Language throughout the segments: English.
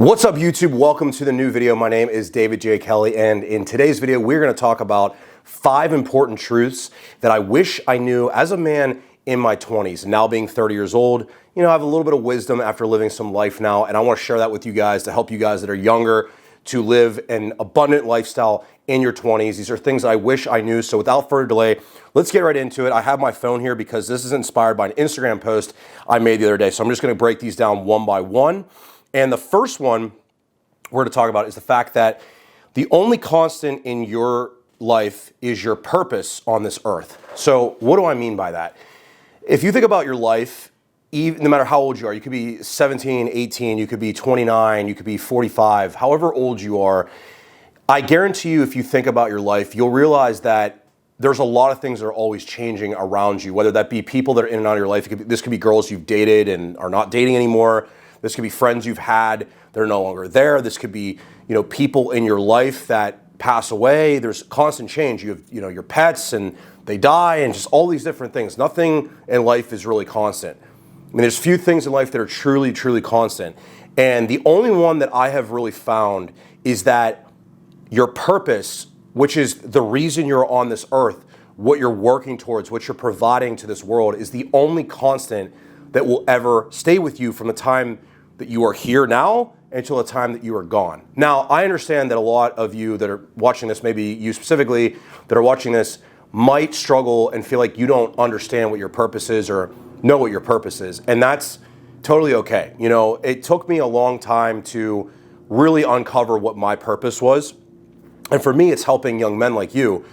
What's up YouTube? Welcome to the new video. My name is David J. Kelly, and in today's video we're going to talk about 5 important truths that I wish I knew as a man in my 20s. Now being 30 years old, I have a little bit of wisdom after living some life now, and I want to share that with you guys to help you guys that are younger to live an abundant lifestyle in your 20s. These are things I wish I knew. So without further delay, let's get right into it. I have my phone here because this is inspired by an Instagram post I made the other day. So I'm just going to break these down one by one. And the first one we're going to talk about is the fact that the only constant in your life is your purpose on this earth. So what do I mean by that? If you think about your life, no matter how old you are, you could be 17, 18, you could be 29, you could be 45, however old you are, I guarantee you if you think about your life, you'll realize that there's a lot of things that are always changing around you, whether that be people that are in and out of your life. This could be girls you've dated and are not dating anymore. This could be friends you've had that are no longer there. This could be, people in your life that pass away. There's constant change. You have, your pets and they die and just all these different things. Nothing in life is really constant. There's few things in life that are truly, truly constant. And the only one that I have really found is that your purpose, which is the reason you're on this earth, what you're working towards, what you're providing to this world, is the only constant that will ever stay with you from the time that you are here now until the time that you are gone. Now, I understand that a lot of you that are watching this, maybe you specifically that are watching this, might struggle and feel like you don't understand what your purpose is or know what your purpose is. And that's totally okay. It took me a long time to really uncover what my purpose was. And for me, it's helping young men like you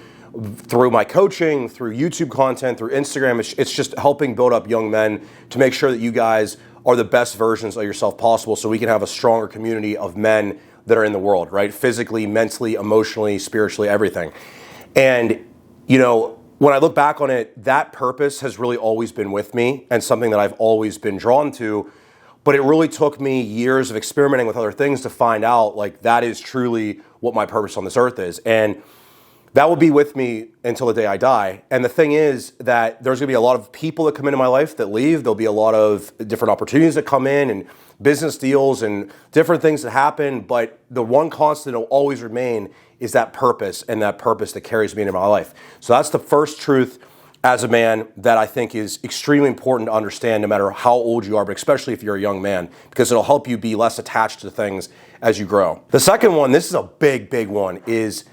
through my coaching, through YouTube content, through Instagram. It's just helping build up young men to make sure that you guys are the best versions of yourself possible so we can have a stronger community of men that are in the world, right? Physically, mentally, emotionally, spiritually, everything. And, when I look back on it, that purpose has really always been with me and something that I've always been drawn to. But it really took me years of experimenting with other things to find out, that is truly what my purpose on this earth is. And that will be with me until the day I die. And the thing is that there's gonna be a lot of people that come into my life that leave. There'll be a lot of different opportunities that come in and business deals and different things that happen. But the one constant that will always remain is that purpose, and that purpose that carries me into my life. So that's the first truth as a man that I think is extremely important to understand no matter how old you are, but especially if you're a young man, because it'll help you be less attached to things as you grow. The second one, this is a big, big one, is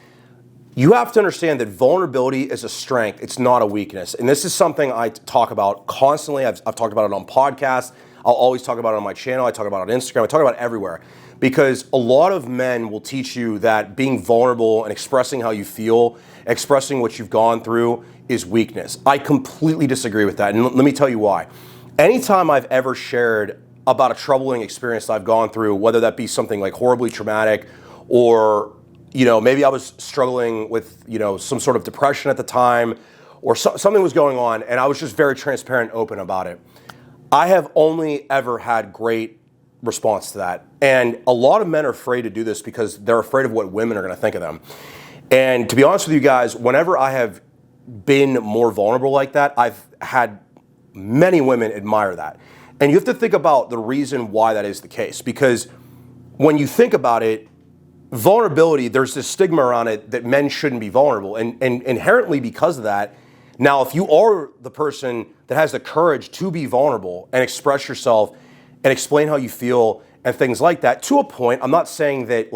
you have to understand that vulnerability is a strength. It's not a weakness. And this is something I talk about constantly. I've talked about it on podcasts. I'll always talk about it on my channel. I talk about it on Instagram. I talk about it everywhere. Because a lot of men will teach you that being vulnerable and expressing how you feel, expressing what you've gone through is weakness. I completely disagree with that. And let me tell you why. Anytime I've ever shared about a troubling experience that I've gone through, whether that be something like horribly traumatic or maybe I was struggling with, some sort of depression at the time or something was going on and I was just very transparent and open about it. I have only ever had great response to that. And a lot of men are afraid to do this because they're afraid of what women are going to think of them. And to be honest with you guys, whenever I have been more vulnerable like that, I've had many women admire that. And you have to think about the reason why that is the case. Because when you think about it, vulnerability, there's this stigma around it that men shouldn't be vulnerable. And inherently because of that, now if you are the person that has the courage to be vulnerable and express yourself and explain how you feel and things like that, to a point, I'm not saying that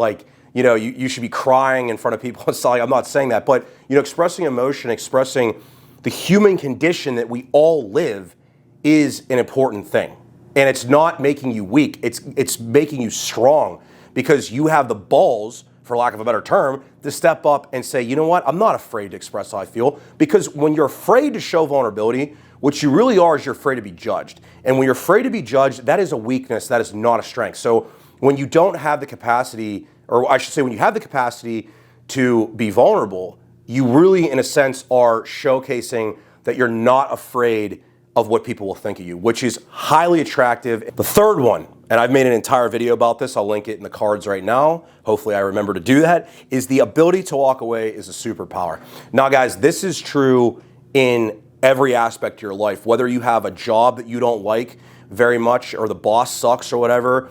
you should be crying in front of people and stuff. I'm not saying that, but expressing emotion, expressing the human condition that we all live is an important thing. And it's not making you weak, it's making you strong. Because you have the balls, for lack of a better term, to step up and say, you know what, I'm not afraid to express how I feel. Because when you're afraid to show vulnerability, what you really are is you're afraid to be judged. And when you're afraid to be judged, that is a weakness, that is not a strength. So when you don't have the capacity, or I should say when you have the capacity to be vulnerable, you really, in a sense, are showcasing that you're not afraid of what people will think of you, which is highly attractive. The third one, and I've made an entire video about this, I'll link it in the cards right now, hopefully I remember to do that, is the ability to walk away is a superpower. Now guys, this is true in every aspect of your life, whether you have a job that you don't like very much or the boss sucks or whatever.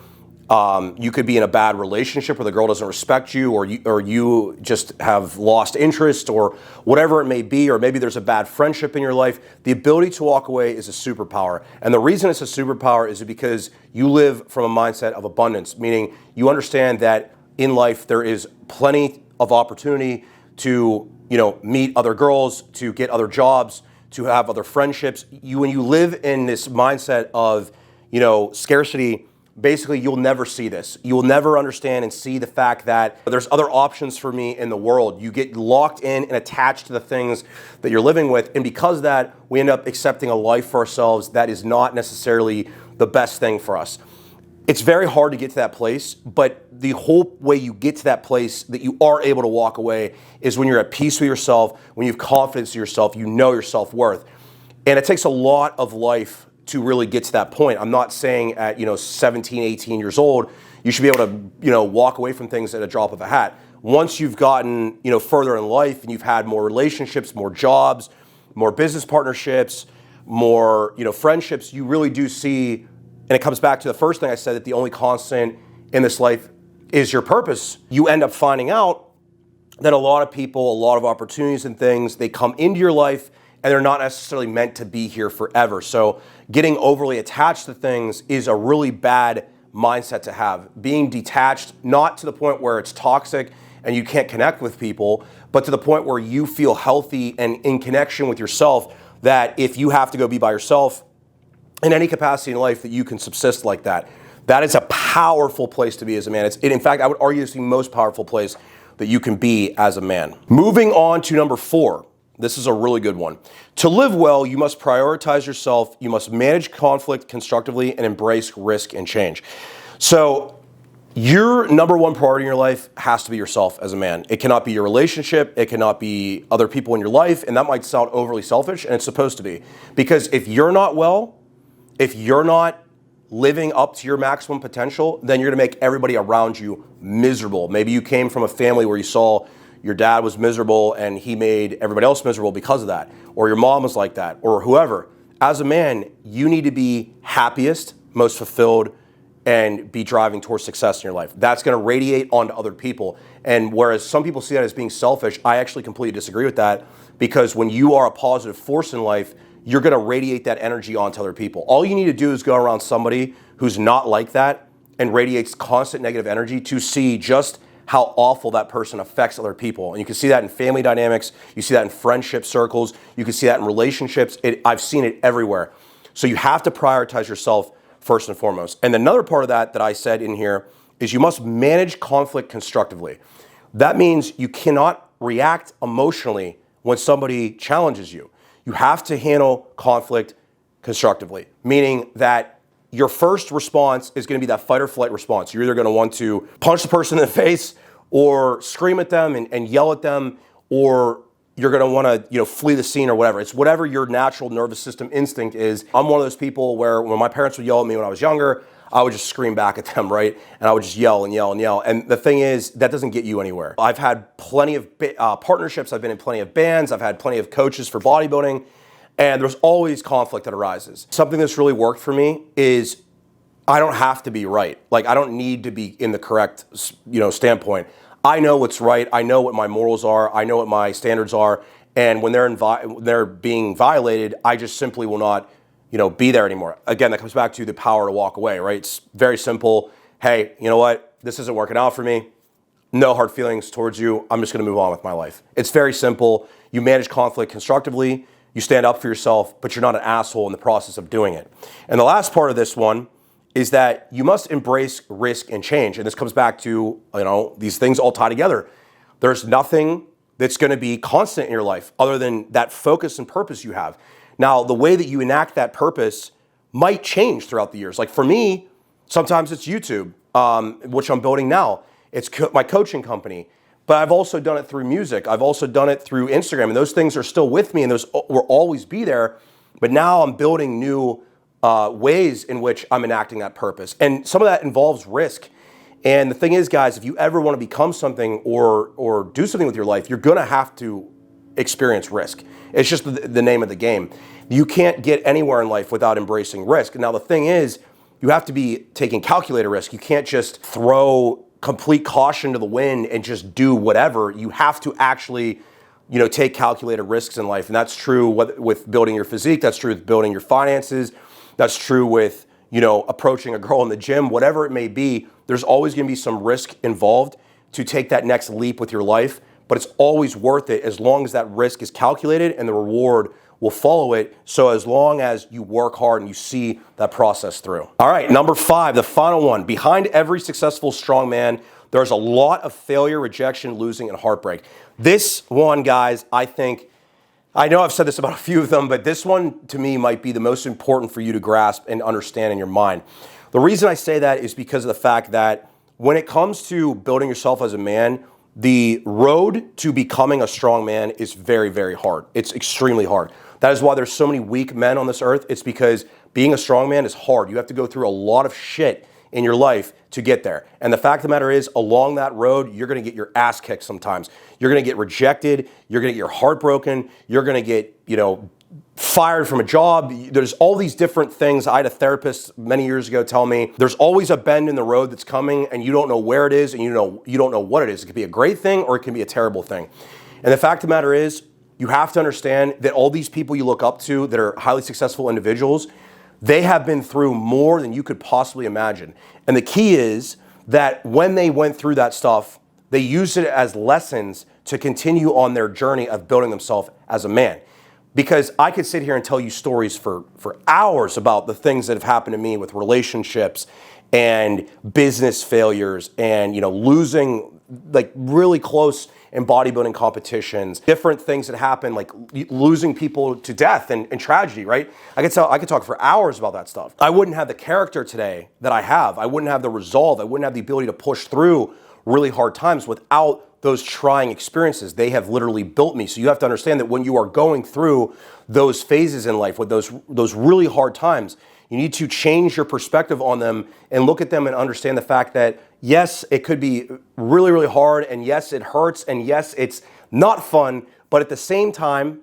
You could be in a bad relationship where the girl doesn't respect you, or you just have lost interest, or whatever it may be, or maybe there's a bad friendship in your life. The ability to walk away is a superpower. And the reason it's a superpower is because you live from a mindset of abundance, meaning you understand that in life there is plenty of opportunity to, meet other girls, to get other jobs, to have other friendships. When you live in this mindset of, scarcity, basically you'll never see this. You will never understand and see the fact that there's other options for me in the world. You get locked in and attached to the things that you're living with. And because of that, we end up accepting a life for ourselves that is not necessarily the best thing for us. It's very hard to get to that place, but the whole way you get to that place that you are able to walk away is when you're at peace with yourself, when you have confidence in yourself, you know your self-worth. And it takes a lot of life to really get to that point. I'm not saying at 17, 18 years old, you should be able to walk away from things at a drop of a hat. Once you've gotten further in life and you've had more relationships, more jobs, more business partnerships, more friendships, you really do see. And it comes back to the first thing I said, that the only constant in this life is your purpose. You end up finding out that a lot of people, a lot of opportunities and things, they come into your life and they're not necessarily meant to be here forever. So getting overly attached to things is a really bad mindset to have. Being detached, not to the point where it's toxic and you can't connect with people, but to the point where you feel healthy and in connection with yourself, that if you have to go be by yourself, in any capacity in life, that you can subsist like that. That is a powerful place to be as a man. In fact, I would argue it's the most powerful place that you can be as a man. Moving on to number 4. This is a really good one. To live well, you must prioritize yourself. You must manage conflict constructively and embrace risk and change. So your number one priority in your life has to be yourself as a man. It cannot be your relationship. It cannot be other people in your life. And that might sound overly selfish, and it's supposed to be. Because if you're not well, if you're not living up to your maximum potential, then you're gonna make everybody around you miserable. Maybe you came from a family where you saw your dad was miserable and he made everybody else miserable because of that, or your mom was like that, or whoever. As a man, you need to be happiest, most fulfilled, and be driving towards success in your life. That's gonna radiate onto other people. And whereas some people see that as being selfish, I actually completely disagree with that, because when you are a positive force in life, you're gonna radiate that energy onto other people. All you need to do is go around somebody who's not like that and radiates constant negative energy to see just how awful that person affects other people. And you can see that in family dynamics, you see that in friendship circles, you can see that in relationships. I've seen it everywhere. So you have to prioritize yourself first and foremost. And another part of that I said in here is you must manage conflict constructively. That means you cannot react emotionally when somebody challenges you. You have to handle conflict constructively, meaning that your first response is going to be that fight or flight response. You're either going to want to punch the person in the face or scream at them and yell at them, or you're going to want to flee the scene or whatever. It's whatever your natural nervous system instinct is. I'm one of those people where when my parents would yell at me when I was younger, I would just scream back at them, right? And I would just yell and yell and yell. And the thing is, that doesn't get you anywhere. I've had plenty of partnerships. I've been in plenty of bands. I've had plenty of coaches for bodybuilding. And there's always conflict that arises. Something that's really worked for me is I don't have to be right. Like, I don't need to be in the correct, standpoint. I know what's right. I know what my morals are. I know what my standards are. And when they're being violated, I just simply will not be there anymore. Again, that comes back to the power to walk away, right? It's very simple. Hey, you know what? This isn't working out for me. No hard feelings towards you. I'm just going to move on with my life. It's very simple. You manage conflict constructively. You stand up for yourself, but you're not an asshole in the process of doing it. And the last part of this one is that you must embrace risk and change. And this comes back to, these things all tie together. There's nothing that's going to be constant in your life other than that focus and purpose you have. Now, the way that you enact that purpose might change throughout the years. Like for me, sometimes it's YouTube, which I'm building now. It's my coaching company. But I've also done it through music. I've also done it through Instagram. And those things are still with me and those will always be there. But now I'm building new ways in which I'm enacting that purpose. And some of that involves risk. And the thing is, guys, if you ever want to become something or do something with your life, you're going to have to experience risk. It's just the name of the game. You can't get anywhere in life without embracing risk. Now, the thing is, you have to be taking calculated risk. You can't just throw complete caution to the wind and just do whatever. You have to actually, take calculated risks in life. And that's true with building your physique. That's true with building your finances. That's true with, approaching a girl in the gym, whatever it may be. There's always going to be some risk involved to take that next leap with your life, but it's always worth it as long as that risk is calculated and the reward will follow it. So as long as you work hard and you see that process through. All right, number 5, the final one. Behind every successful strong man, there's a lot of failure, rejection, losing, and heartbreak. This one, guys, I know I've said this about a few of them, but this one to me might be the most important for you to grasp and understand in your mind. The reason I say that is because of the fact that when it comes to building yourself as a man, the road to becoming a strong man is very, very hard. It's extremely hard. That is why there's so many weak men on this earth. It's because being a strong man is hard. You have to go through a lot of shit in your life to get there. And the fact of the matter is, along that road, you're gonna get your ass kicked sometimes. You're gonna get rejected. You're gonna get your heart broken. You're gonna get, fired from a job. There's all these different things. I had a therapist many years ago tell me there's always a bend in the road that's coming and you don't know where it is and you don't know what it is. It could be a great thing or it can be a terrible thing. And the fact of the matter is, you have to understand that all these people you look up to that are highly successful individuals, they have been through more than you could possibly imagine. And the key is that when they went through that stuff, they used it as lessons to continue on their journey of building themselves as a man. Because I could sit here and tell you stories for hours about the things that have happened to me with relationships and business failures and, losing like really close in bodybuilding competitions, different things that happen, like losing people to death and tragedy, right? I could talk for hours about that stuff. I wouldn't have the character today that I have. I wouldn't have the resolve. I wouldn't have the ability to push through really hard times without those trying experiences. They have literally built me. So you have to understand that when you are going through those phases in life with those really hard times, you need to change your perspective on them and look at them and understand the fact that yes, it could be really, really hard, and yes, it hurts, and yes, it's not fun, but at the same time,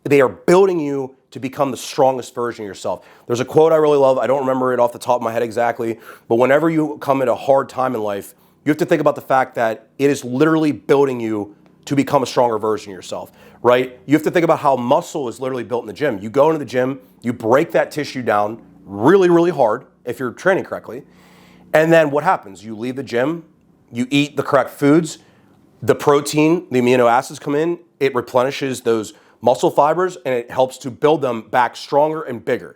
they are building you to become the strongest version of yourself. There's a quote I really love. I don't remember it off the top of my head exactly, but whenever you come at a hard time in life, you have to think about the fact that it is literally building you to become a stronger version of yourself, right? You have to think about how muscle is literally built in the gym. You go into the gym, you break that tissue down really, really hard if you're training correctly. And then what happens? You leave the gym, you eat the correct foods, the protein, the amino acids come in, it replenishes those muscle fibers and it helps to build them back stronger and bigger.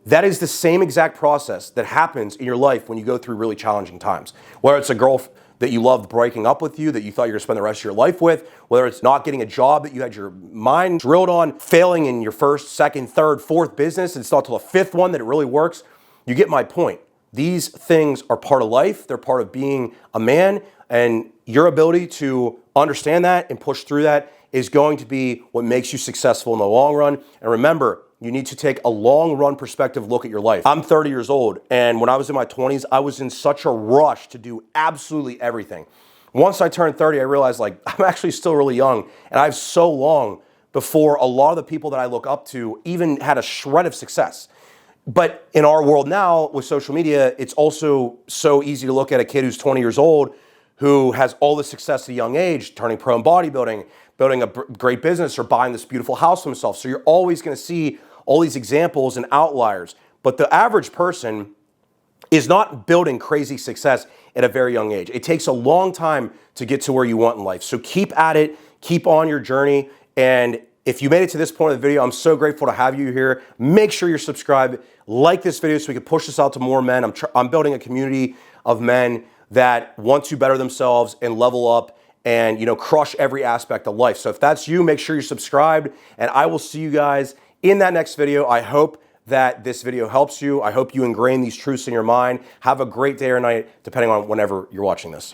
That is the same exact process that happens in your life when you go through really challenging times. Whether it's a girl that you loved breaking up with you, that you thought you were gonna spend the rest of your life with, whether it's not getting a job that you had your mind drilled on, failing in your first, second, third, fourth business, and it's not till the fifth one that it really works. You get my point. These things are part of life. They're part of being a man, and your ability to understand that and push through that is going to be what makes you successful in the long run. And remember, you need to take a long run perspective look at your life. I'm 30 years old, and when I was in my 20s, I was in such a rush to do absolutely everything. Once I turned 30, I realized I'm actually still really young, and I have so long before a lot of the people that I look up to even had a shred of success. But in our world now with social media, it's also so easy to look at a kid who's 20 years old who has all the success at a young age, turning pro in bodybuilding, building a great business, or buying this beautiful house for himself. So you're always going to see all these examples and outliers. But the average person is not building crazy success at a very young age. It takes a long time to get to where you want in life. So keep at it, keep on your journey, and if you made it to this point of the video, I'm so grateful to have you here. Make sure you're subscribed, like this video so we can push this out to more men. I'm building a community of men that want to better themselves and level up and crush every aspect of life. So if that's you, make sure you're subscribed, and I will see you guys in that next video. I hope that this video helps you. I hope you ingrain these truths in your mind. Have a great day or night, depending on whenever you're watching this.